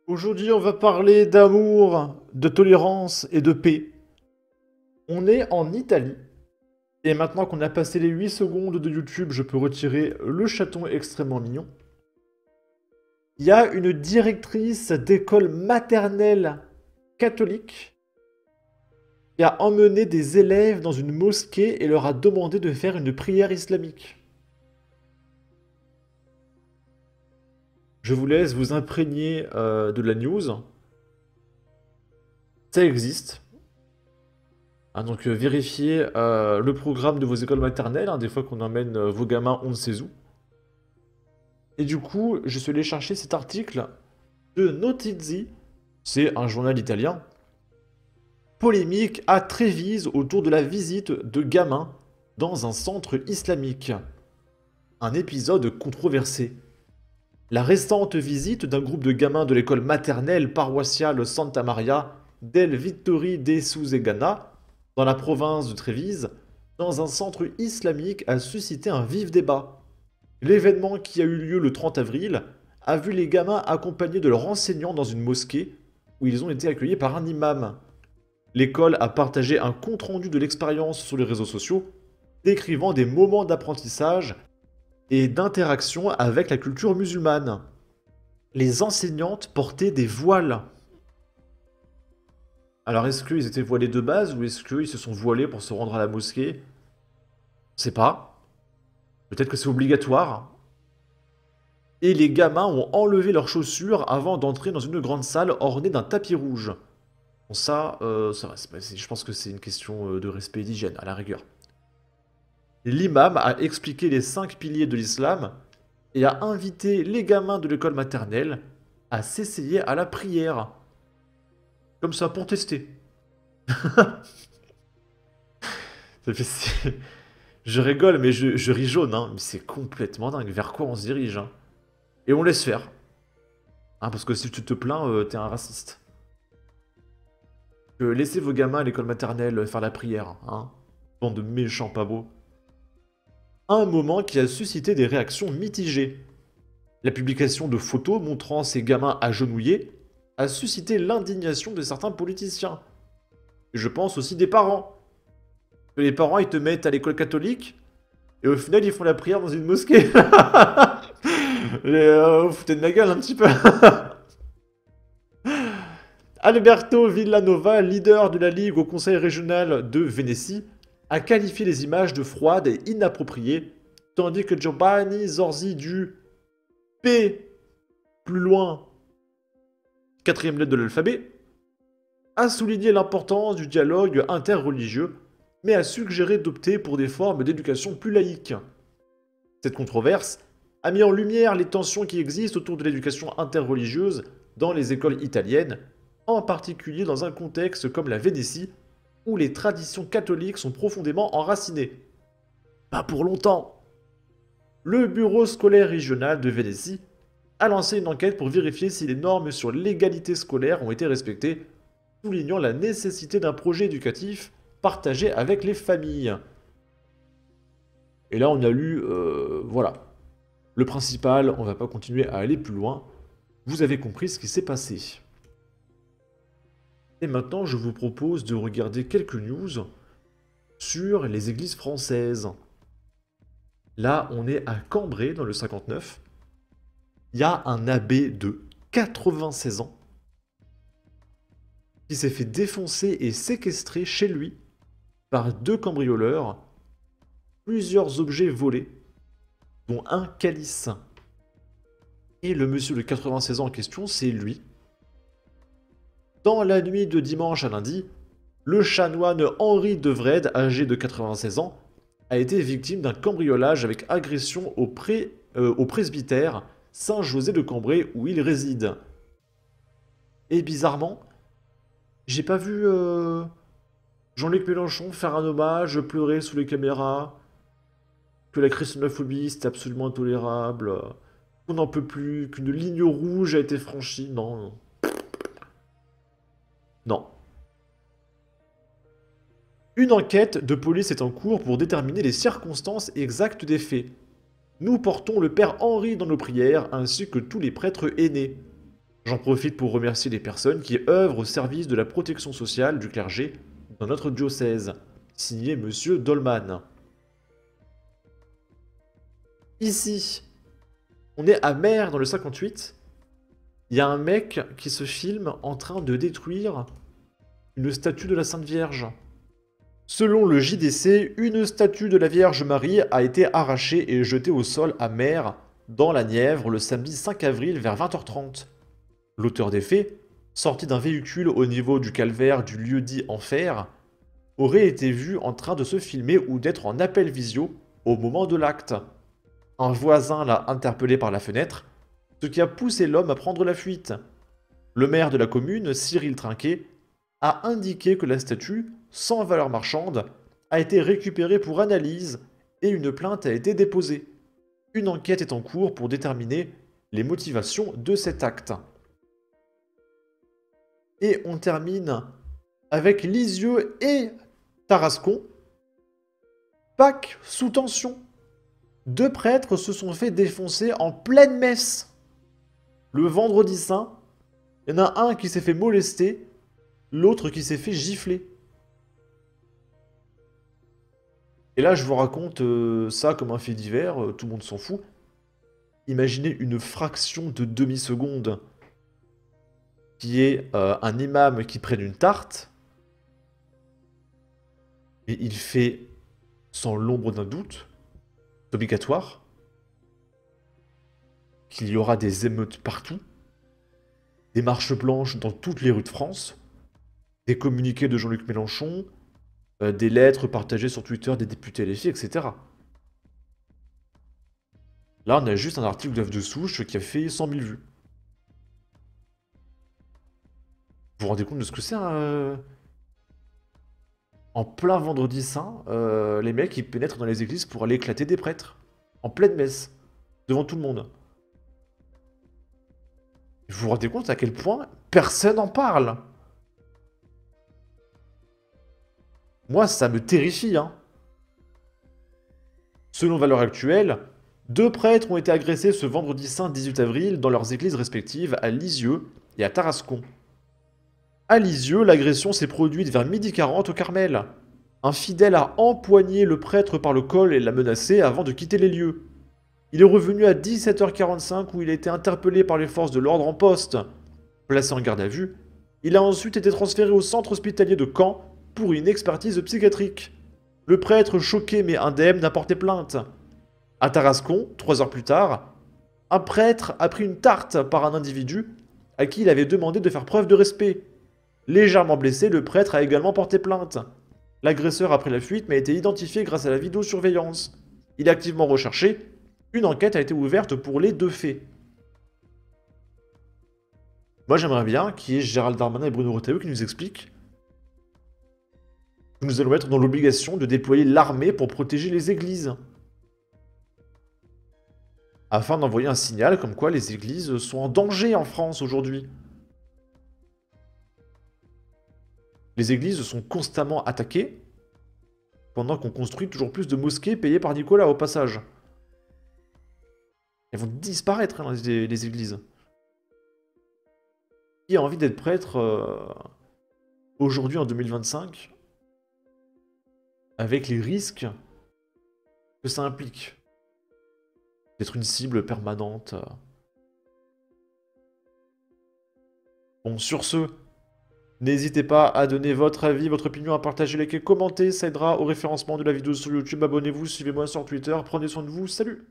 Aujourd'hui, on va parler d'amour, de tolérance et de paix. On est en Italie, et maintenant qu'on a passé les 8 secondes de YouTube, je peux retirer le chaton extrêmement mignon. Il y a une directrice d'école maternelle catholique qui a emmené des élèves dans une mosquée et leur a demandé de faire une prière islamique. Je vous laisse vous imprégner de la news. Ça existe. Donc vérifiez le programme de vos écoles maternelles, des fois qu'on emmène vos gamins on ne sait où. Et du coup, je suis allé chercher cet article de Notizzi, c'est un journal italien. Polémique à Trévise autour de la visite de gamins dans un centre islamique. Un épisode controversé. La récente visite d'un groupe de gamins de l'école maternelle paroissiale Santa Maria del Vittori de Susegana, dans la province de Trévise, dans un centre islamique a suscité un vif débat. L'événement qui a eu lieu le 30 avril a vu les gamins accompagnés de leurs enseignants dans une mosquée où ils ont été accueillis par un imam. L'école a partagé un compte-rendu de l'expérience sur les réseaux sociaux, décrivant des moments d'apprentissage et d'interaction avec la culture musulmane. Les enseignantes portaient des voiles. Alors est-ce qu'ils étaient voilés de base ou est-ce qu'ils se sont voilés pour se rendre à la mosquée? Je sais pas. Peut-être que c'est obligatoire. Et les gamins ont enlevé leurs chaussures avant d'entrer dans une grande salle ornée d'un tapis rouge. Bon ça va, je pense que c'est une question de respect et d'hygiène, à la rigueur. L'imam a expliqué les 5 piliers de l'islam et a invité les gamins de l'école maternelle à s'essayer à la prière. Comme ça, pour tester. Je rigole, mais je ris jaune, mais c'est complètement dingue. Vers quoi on se dirige, Et on laisse faire. Parce que si tu te plains, t'es un raciste. Laissez vos gamins à l'école maternelle faire la prière, Bande de méchants pas beaux. Un moment qui a suscité des réactions mitigées. La publication de photos montrant ces gamins agenouillés a suscité l'indignation de certains politiciens. Et je pense aussi des parents. Que les parents, ils te mettent à l'école catholique, et au final, ils font la prière dans une mosquée. Vous foutez de ma gueule un petit peu. Alberto Villanova, leader de la Ligue au Conseil régional de Vénétie, a qualifié les images de froides et inappropriées, tandis que Giovanni Zorzi du P, plus loin, 4e lettre de l'alphabet, a souligné l'importance du dialogue interreligieux, mais a suggéré d'opter pour des formes d'éducation plus laïques. Cette controverse a mis en lumière les tensions qui existent autour de l'éducation interreligieuse dans les écoles italiennes, en particulier dans un contexte comme la Vénétie, où les traditions catholiques sont profondément enracinées. Pas pour longtemps. Le bureau scolaire régional de Vénétie a lancé une enquête pour vérifier si les normes sur l'égalité scolaire ont été respectées, soulignant la nécessité d'un projet éducatif partagé avec les familles. Et là, on a lu, voilà. Le principal, on va pas continuer à aller plus loin. Vous avez compris ce qui s'est passé. Et maintenant, je vous propose de regarder quelques news sur les églises françaises. Là, on est à Cambrai, dans le 59. Il y a un abbé de 96 ans qui s'est fait défoncer et séquestrer chez lui par 2 cambrioleurs, plusieurs objets volés, dont un calice. Et le monsieur de 96 ans en question, c'est lui. Dans la nuit de dimanche à lundi, le chanoine Henri de Vred, âgé de 96 ans, a été victime d'un cambriolage avec agression au presbytère Saint-José de Cambrai où il réside. Et bizarrement, j'ai pas vu Jean-Luc Mélenchon faire un hommage, pleurer sous les caméras, que la christianophobie c'est absolument intolérable, qu'on n'en peut plus, qu'une ligne rouge a été franchie. Non. Non. Une enquête de police est en cours pour déterminer les circonstances exactes des faits. Nous portons le père Henri dans nos prières, ainsi que tous les prêtres aînés. J'en profite pour remercier les personnes qui œuvrent au service de la protection sociale du clergé dans notre diocèse. Signé Monsieur Dolman. Ici, on est à Mer dans le 58. Il y a un mec qui se filme en train de détruire une statue de la Sainte Vierge. Selon le JDC, une statue de la Vierge Marie a été arrachée et jetée au sol à Mer, dans la Nièvre, le samedi 5 avril vers 20h30. L'auteur des faits, sorti d'un véhicule au niveau du calvaire du lieu-dit Enfer, aurait été vu en train de se filmer ou d'être en appel visio au moment de l'acte. Un voisin l'a interpellé par la fenêtre, ce qui a poussé l'homme à prendre la fuite. Le maire de la commune, Cyril Trinquet, a indiqué que la statue, sans valeur marchande, a été récupérée pour analyse et une plainte a été déposée. Une enquête est en cours pour déterminer les motivations de cet acte. Et on termine avec Lisieux et Tarascon. Pâques sous tension. 2 prêtres se sont fait défoncer en pleine messe. Le vendredi saint, il y en a un qui s'est fait molester, l'autre qui s'est fait gifler. Et là, je vous raconte ça comme un fait divers, tout le monde s'en fout. Imaginez une fraction de demi-seconde qui est un imam qui prenne une tarte, et il fait, sans l'ombre d'un doute, c'est obligatoire, qu'il y aura des émeutes partout, des marches blanches dans toutes les rues de France, des communiqués de Jean-Luc Mélenchon, des lettres partagées sur Twitter des députés LFI, etc. Là, on a juste un article d'œuf de souche qui a fait 100 000 vues. Vous vous rendez compte de ce que c'est En plein vendredi saint, les mecs ils pénètrent dans les églises pour aller éclater des prêtres. En pleine messe. Devant tout le monde. Vous vous rendez compte à quel point personne n'en parle? Moi, ça me terrifie, hein. Selon valeur actuelle, 2 prêtres ont été agressés ce vendredi saint 18 avril dans leurs églises respectives à Lisieux et à Tarascon. À Lisieux, l'agression s'est produite vers 12h40 au Carmel. Un fidèle a empoigné le prêtre par le col et l'a menacé avant de quitter les lieux. Il est revenu à 17h45 où il a été interpellé par les forces de l'ordre en poste. Placé en garde à vue, il a ensuite été transféré au centre hospitalier de Caen pour une expertise psychiatrique. Le prêtre, choqué mais indemne, a porté plainte. À Tarascon, 3 heures plus tard, un prêtre a pris une tarte par un individu à qui il avait demandé de faire preuve de respect. Légèrement blessé, le prêtre a également porté plainte. L'agresseur a pris la fuite mais a été identifié grâce à la vidéosurveillance. Il est activement recherché. Une enquête a été ouverte pour les 2 faits. Moi j'aimerais bien qu'il y ait Gérald Darmanin et Bruno Retailleau qui nous expliquent que nous allons être dans l'obligation de déployer l'armée pour protéger les églises. Afin d'envoyer un signal comme quoi les églises sont en danger en France aujourd'hui. Les églises sont constamment attaquées, pendant qu'on construit toujours plus de mosquées payées par Nicolas au passage. Elles vont disparaître, hein, les églises. Qui a envie d'être prêtre aujourd'hui en 2025 avec les risques que ça implique d'être une cible permanente. Bon, sur ce, n'hésitez pas à donner votre avis, votre opinion, à partager, liker, commenter, ça aidera au référencement de la vidéo sur YouTube. Abonnez-vous, suivez-moi sur Twitter, prenez soin de vous, salut!